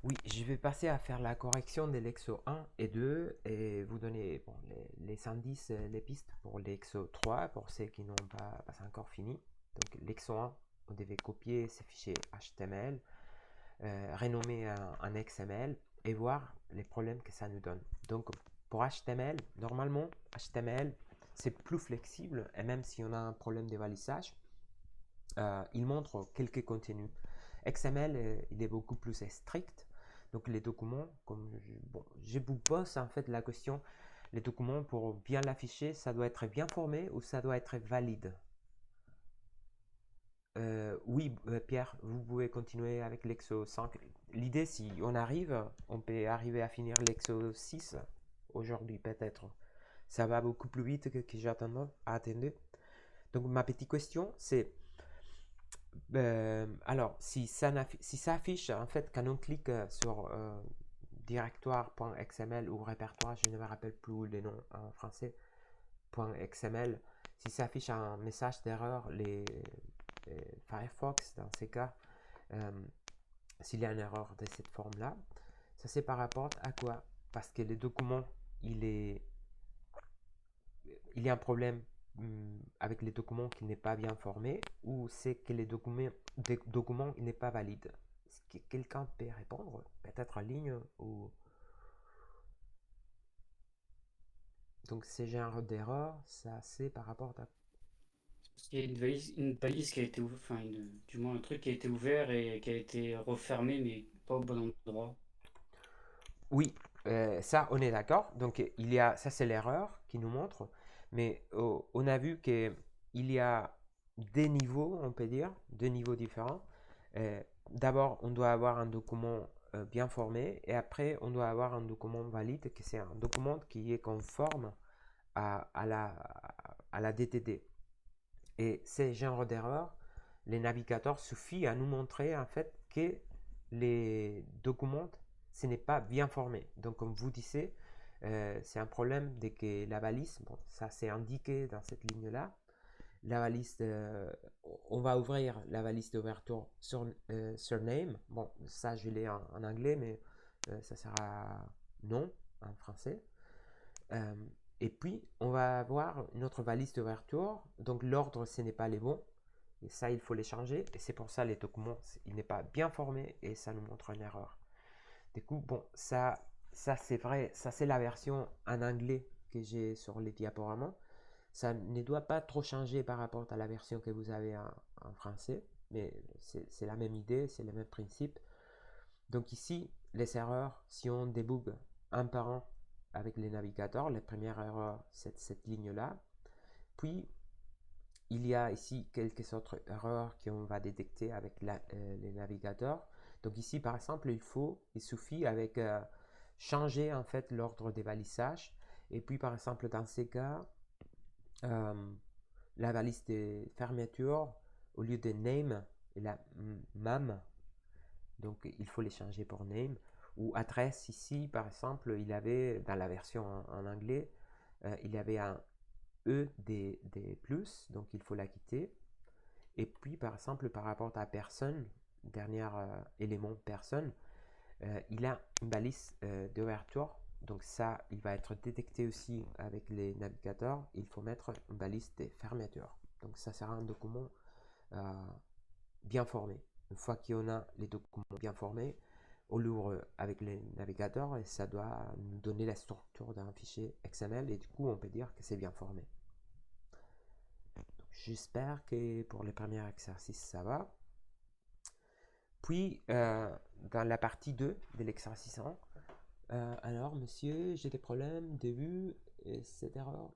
Oui, je vais passer à faire la correction de l'exo 1 et 2 et vous donner bon, les indices, les pistes pour l'exo 3 pour ceux qui n'ont pas encore fini. Donc l'exo 1, on devait copier ces fichiers HTML, renommer un XML et voir les problèmes que ça nous donne. Donc pour HTML, normalement, HTML c'est plus flexible et même si on a un problème de balisage, il montre quelques contenus. XML, il est beaucoup plus strict. Donc les documents, comme je vous pose en fait la question, les documents pour bien l'afficher, ça doit être bien formé ou ça doit être valide. Oui, Pierre, vous pouvez continuer avec l'Exo 5. L'idée, si on arrive, on peut arriver à finir l'Exo 6 aujourd'hui peut-être. Ça va beaucoup plus vite que j'attendais. Donc ma petite question, c'est alors, si ça affiche, en fait, quand on clique sur directoire.xml ou répertoire, je ne me rappelle plus les noms en français, .xml, si ça affiche un message d'erreur, Firefox, dans ces cas, euh, s'il y a une erreur de cette forme-là, ça c'est par rapport à quoi? Parce que le document, il est il y a un problème avec les documents qui n'est pas bien formé ou c'est que les documents n'est pas valide. Est-ce que quelqu'un peut répondre? Peut-être en ligne ou... Donc ces genres d'erreurs, ça c'est par rapport à... Parce qu'il y a une balise qui a été ouverte, enfin, du moins un truc qui a été ouvert et qui a été refermé, mais pas au bon endroit. Oui, ça on est d'accord. Donc il y a, ça c'est l'erreur qui nous montre, mais on a vu qu'il y a des niveaux, on peut dire, deux niveaux différents. D'abord, on doit avoir un document bien formé et après, on doit avoir un document valide, que c'est un document qui est conforme à la DTD. Et ces genres d'erreurs, les navigateurs suffit à nous montrer en fait que les documents, ce n'est pas bien formé. Donc comme vous disiez, c'est un problème de que la balise, bon, ça c'est indiqué dans cette ligne-là, la valise, on va ouvrir la valise d'ouverture sur name. Bon, ça je l'ai en anglais, mais ça sera non en français. Euh, et puis, on va avoir notre valise d'ouverture. Donc, l'ordre, ce n'est pas les bons. Et ça, il faut les changer. Et c'est pour ça, les documents, il n'est pas bien formé et ça nous montre une erreur. Du coup, bon, ça c'est vrai. Ça, c'est la version en anglais que j'ai sur les diaporamas. Ça ne doit pas trop changer par rapport à la version que vous avez en français, mais c'est la même idée, c'est le même principe. Donc ici, les erreurs, si on débug un par un avec les navigateurs, la première erreur, c'est cette ligne-là. Puis, il y a ici quelques autres erreurs qu'on va détecter avec les navigateurs. Donc ici, par exemple, il suffit avec changer en fait l'ordre des balisages. Et puis, par exemple, dans ces cas, euh, la valise de fermeture, au lieu de name, il a mam, donc il faut les changer pour name. Ou adresse ici, par exemple, il avait dans la version en anglais, il y avait un E des plus, donc il faut la quitter. Et puis, par exemple, par rapport à personne, dernier élément personne, il a une balise d'ouverture. Donc ça, il va être détecté aussi avec les navigateurs. Il faut mettre une balise de fermeture. Donc ça sera un document euh, bien formé. Une fois qu'on a les documents bien formés, on l'ouvre avec les navigateurs et ça doit nous donner la structure d'un fichier XML et du coup on peut dire que c'est bien formé. J'espère que pour les premiers exercices ça va. Puis dans la partie 2 de l'exercice 1, alors monsieur, j'ai des problèmes de vue et cette erreur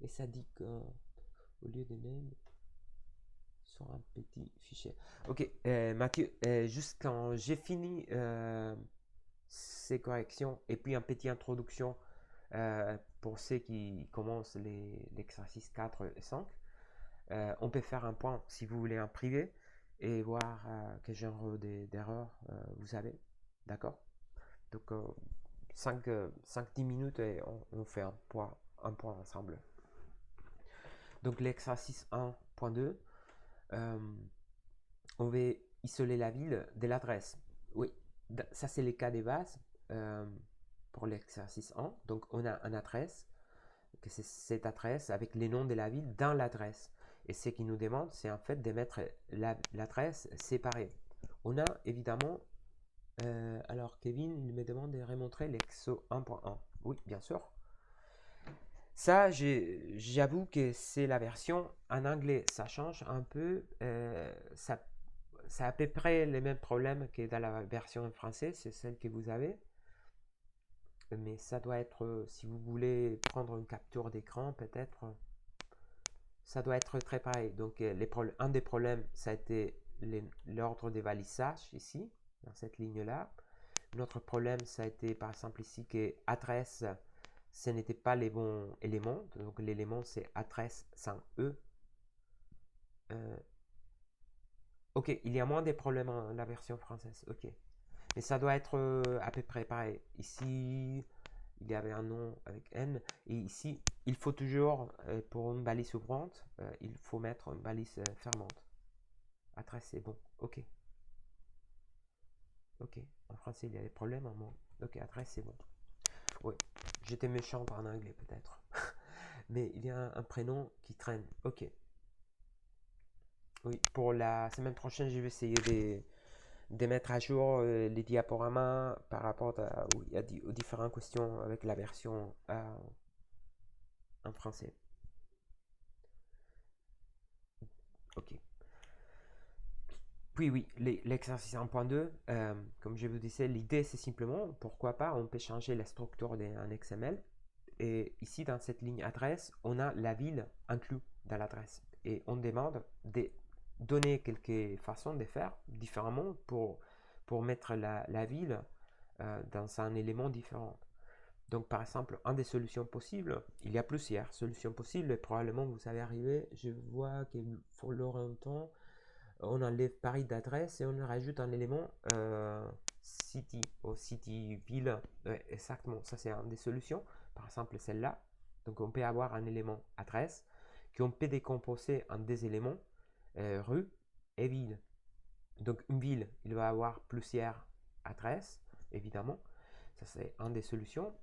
et ça dit qu'au lieu de name, sur un petit fichier. Ok, Mathieu, juste quand j'ai fini ces corrections et puis une petite introduction pour ceux qui commencent l'exercice 4 et 5, on peut faire un point si vous voulez en privé et voir quel genre d'erreurs vous avez. D'accord? Donc 5-10 minutes et on fait un point ensemble. Donc l'exercice 1.2, euh, on va isoler la ville de l'adresse. Oui. Ça, c'est les cas des bases pour l'exercice 1. Donc, on a une adresse, que c'est cette adresse avec les noms de la ville dans l'adresse. Et ce qu'il nous demande, c'est en fait de mettre l'adresse séparée. On a évidemment, alors Kevin, il me demande de remontrer l'exo 1.1. Oui, bien sûr. Ça, j'avoue que c'est la version en anglais. Ça change un peu. C'est à peu près les mêmes problèmes que dans la version en français. C'est celle que vous avez. Mais ça doit être, si vous voulez prendre une capture d'écran, peut-être, ça doit être très pareil. Donc, un des problèmes, ça a été l'ordre des valisages ici, dans cette ligne-là. Notre problème, ça a été par exemple ici que adresse, ce n'était pas les bons éléments. Donc, l'élément, c'est adresse sans E. Ok, il y a moins de problèmes dans la version française. Ok. Mais ça doit être à peu près pareil. Ici, il y avait un nom avec N. Et ici, il faut toujours, pour une balise ouvrante, il faut mettre une balise fermante. Adresse, c'est bon. Ok. Ok. En français, il y a des problèmes. Ok, adresse, c'est bon. Oui. J'étais méchante en anglais, peut-être. Mais il y a un prénom qui traîne. Ok. Oui, pour la semaine prochaine, je vais essayer de mettre à jour les diaporamas par rapport aux différentes questions avec la version en français. Ok. Puis oui, l'exercice 1.2, comme je vous disais, l'idée c'est simplement, pourquoi pas, on peut changer la structure d'un XML. Et ici, dans cette ligne adresse, on a la ville inclue dans l'adresse. Et on demande de donner quelques façons de faire différemment pour mettre la ville dans un élément différent. Donc, par exemple, une des solutions possibles, il y a plusieurs solutions possibles, et probablement vous allez arriver, je vois qu'il faut Laurenton, on enlève Paris d'adresse et on rajoute un élément city, au city ville. Ouais, exactement, ça c'est une des solutions. Par exemple, celle-là. Donc, on peut avoir un élément adresse qu'on peut décomposer en des éléments rue et ville. Donc, une ville, il va avoir plusieurs adresses, évidemment. Ça, c'est une des solutions.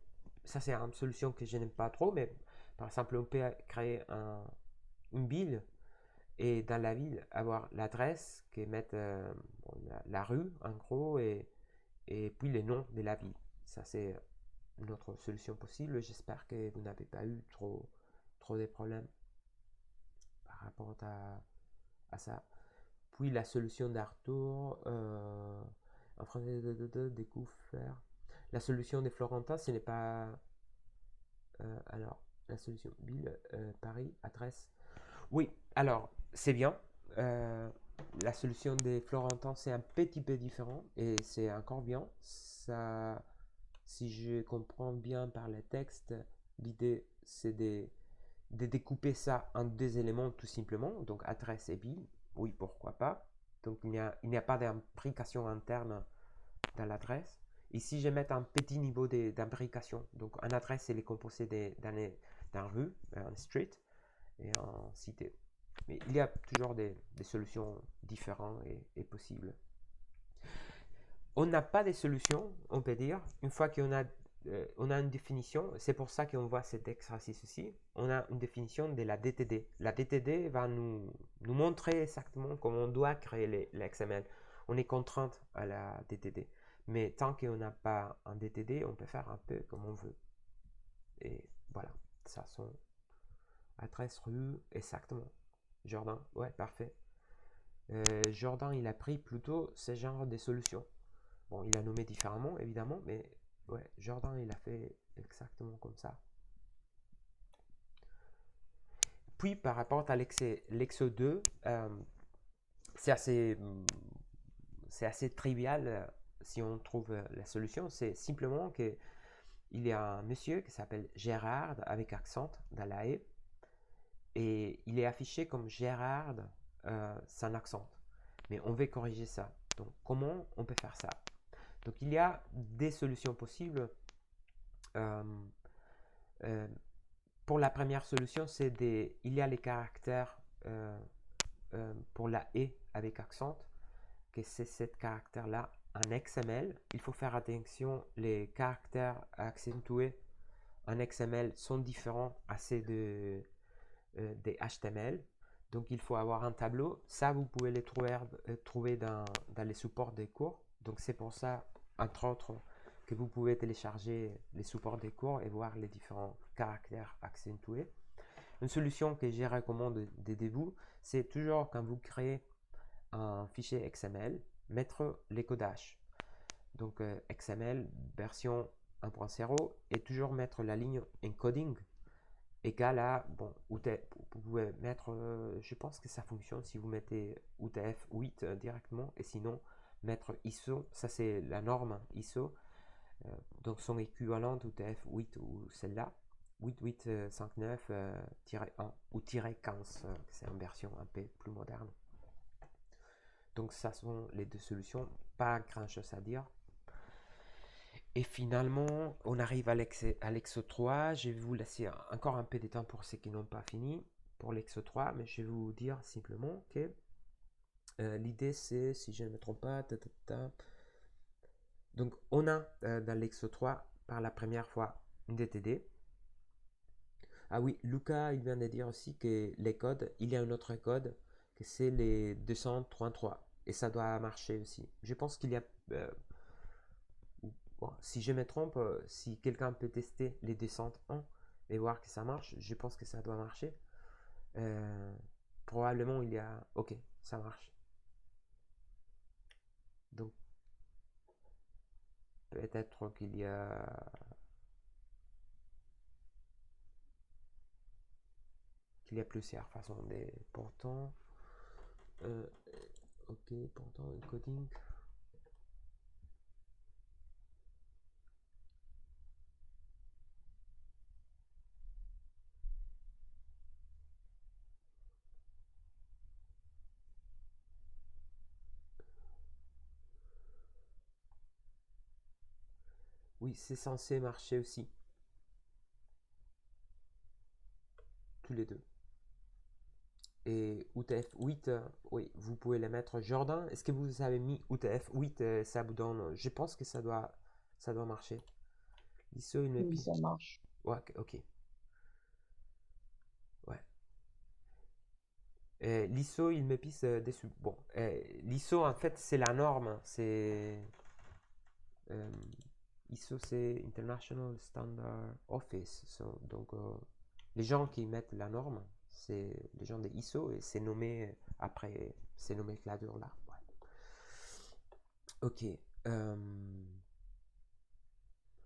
Ça, c'est une solution que je n'aime pas trop, mais par exemple, on peut créer une ville et dans la ville avoir l'adresse qui met bon, la rue en gros et puis les noms de la ville. Ça, c'est une autre solution possible. J'espère que vous n'avez pas eu trop de problèmes par rapport à ça. Puis la solution d'Arthur, en français, découvert. La solution des Florentins, ce n'est pas. Alors, la solution Bill, Paris, adresse. Oui, alors, c'est bien. Euh, la solution des Florentins, c'est un petit peu différent et c'est encore bien. Ça, si je comprends bien par les textes, l'idée, c'est de découper ça en deux éléments tout simplement, donc adresse et bill. Oui, pourquoi pas. Donc il n'y a pas d'imbrication interne dans l'adresse. Ici, je mets un petit niveau d'imbrication. Donc en adresse, elle est composée d'un rue, un street et en cité. Mais il y a toujours des solutions différentes et possibles. On n'a pas de solution, on peut dire, une fois on a une définition, c'est pour ça qu'on voit cet exercice ici, on a une définition de la DTD. La DTD va nous montrer exactement comment on doit créer l'XML. On est contrainte à la DTD. Mais tant qu'on n'a pas un DTD, on peut faire un peu comme on veut. Et voilà, ça sont adresse, rue, exactement. Jordan, ouais, parfait. Jordan, il a pris plutôt ce genre de solutions. Bon, il a nommé différemment, évidemment, mais ouais, Jordan, il a fait exactement comme ça. Puis, par rapport à l'Exo 2, c'est assez trivial si on trouve la solution. C'est simplement qu'il y a un monsieur qui s'appelle Gérard avec accent dans la E et il est affiché comme Gérard sans accent. Mais on veut corriger ça. Donc, comment on peut faire ça? Donc, il y a des solutions possibles. Euh, euh, pour la première solution, il y a les caractères pour la E avec accent, que c'est ce caractère-là en XML, il faut faire attention, les caractères accentués en XML sont différents à ceux des HTML. Donc il faut avoir un tableau. Ça, vous pouvez les trouver dans les supports des cours. Donc c'est pour ça, entre autres, que vous pouvez télécharger les supports des cours et voir les différents caractères accentués. Une solution que je recommande de début, c'est toujours quand vous créez un fichier XML, mettre les codages. Donc XML version 1.0 et toujours mettre la ligne encoding égale à, bon, vous pouvez mettre, je pense que ça fonctionne si vous mettez UTF-8 directement, et sinon mettre ISO, ça c'est la norme ISO, donc son équivalent UTF-8 ou celle-là, 8859-1 ou -15, c'est une version un peu plus moderne. Donc ça sont les deux solutions, pas grand chose à dire. Et finalement, on arrive à l'exo 3. Je vais vous laisser encore un peu de temps pour ceux qui n'ont pas fini pour l'exo 3, mais je vais vous dire simplement que l'idée c'est, si je ne me trompe pas, donc on a dans l'exo 3 par la première fois une DTD. Ah oui, Lucas, il vient de dire aussi que les codes, il y a un autre code, que c'est les 233. Et ça doit marcher aussi. Je pense qu'il y a... bon, si je me trompe, si quelqu'un peut tester les descentes 1 et voir que ça marche, je pense que ça doit marcher. Probablement, il y a... Ok, ça marche. Donc, peut-être qu'il y a... plusieurs façons de... Pourtant... ok, pourtant, encoding... Oui, c'est censé marcher aussi. Tous les deux. Et UTF-8, oui, vous pouvez les mettre. Jordan, est-ce que vous avez mis UTF-8, ça vous donne... Je pense que ça doit marcher. L'ISO, il me Oui, pisse. ça marche. Ouais, ok. Ouais. L'ISO, il me pisse dessus. Bon, l'ISO, en fait, c'est la norme. C'est... euh, ISO, c'est International Standard Office. Donc, les gens qui mettent la norme, c'est les gens des ISO et c'est nommé après ces nomenclatures-là. Ouais. Ok.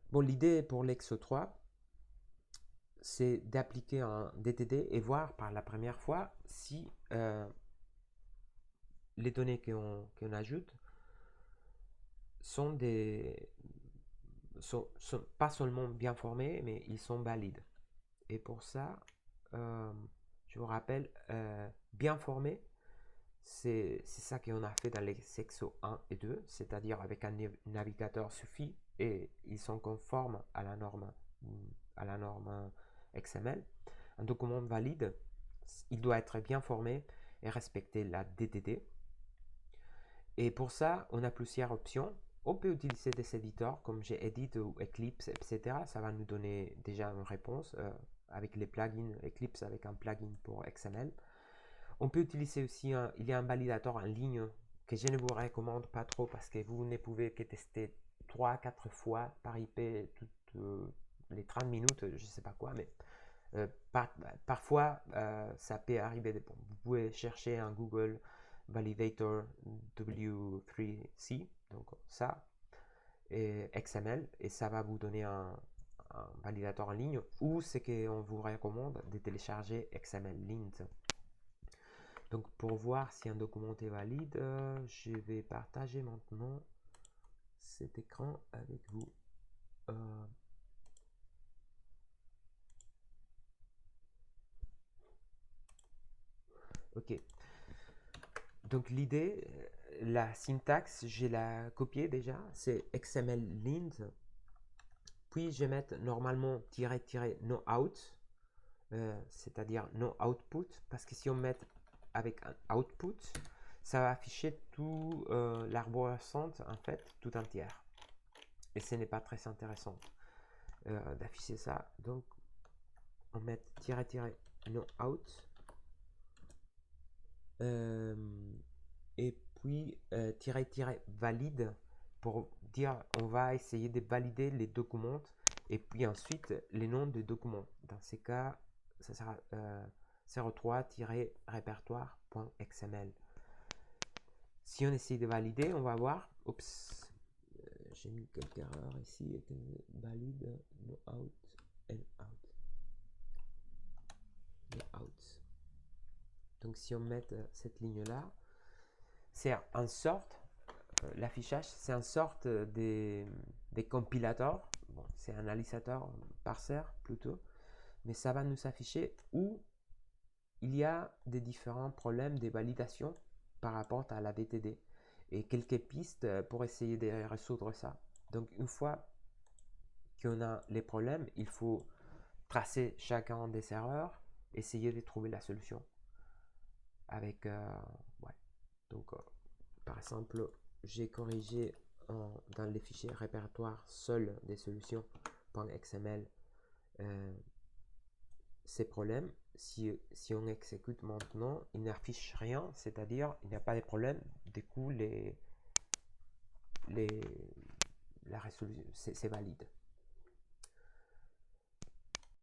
Bon, l'idée pour l'Exo 3, c'est d'appliquer un DTD et voir par la première fois si les données qu'on ajoute sont pas seulement bien formées, mais ils sont valides. Et pour ça, je vous rappelle, bien formé, c'est ça qu'on a fait dans les sexos 1 et 2, c'est-à-dire avec un navigateur suffit et ils sont conformes à la norme XML. Un document valide, il doit être bien formé et respecter la DTD. Et pour ça, on a plusieurs options. On peut utiliser des éditeurs comme Gedit ou Eclipse, etc. Ça va nous donner déjà une réponse avec les plugins Eclipse avec un plugin pour XML. On peut utiliser aussi, il y a un validateur en ligne que je ne vous recommande pas trop parce que vous ne pouvez que tester 3-4 fois par IP toutes les 30 minutes, je ne sais pas quoi, mais parfois ça peut arriver. Vous pouvez chercher un Google Validator W3C, donc ça, et XML, et ça va vous donner un validateur en ligne, ou ce qu'on vous recommande de télécharger XML Lint. Donc pour voir si un document est valide, je vais partager maintenant cet écran avec vous. Ok. Donc l'idée, la syntaxe, j'ai la copiée déjà, c'est XML lint. Puis je vais mettre normalement no out, c'est-à-dire no output, parce que si on met avec un output, ça va afficher tout l'arborescente en fait tout entière. Et ce n'est pas très intéressant d'afficher ça. Donc on met no out. Et puis valide pour dire on va essayer de valider les documents et puis ensuite les noms des documents. Dans ces cas, ça sera 03-répertoire.xml. Si on essaye de valider, on va voir, oups, j'ai mis quelques erreurs ici, valide, no out, and out, no out. Donc si on met cette ligne là, c'est en sorte, l'affichage, c'est en sorte des compilateurs, bon, c'est un analysateur parseur plutôt, mais ça va nous afficher où il y a des différents problèmes de validation par rapport à la DTD et quelques pistes pour essayer de résoudre ça. Donc une fois qu'on a les problèmes, il faut tracer chacun des erreurs, essayer de trouver la solution. Avec, ouais. Donc, par exemple, j'ai corrigé dans les fichiers répertoire seul des solutions.xml ces problèmes. Si on exécute maintenant, il n'affiche rien, c'est-à-dire il n'y a pas de problème. Du coup, la résolution, c'est valide.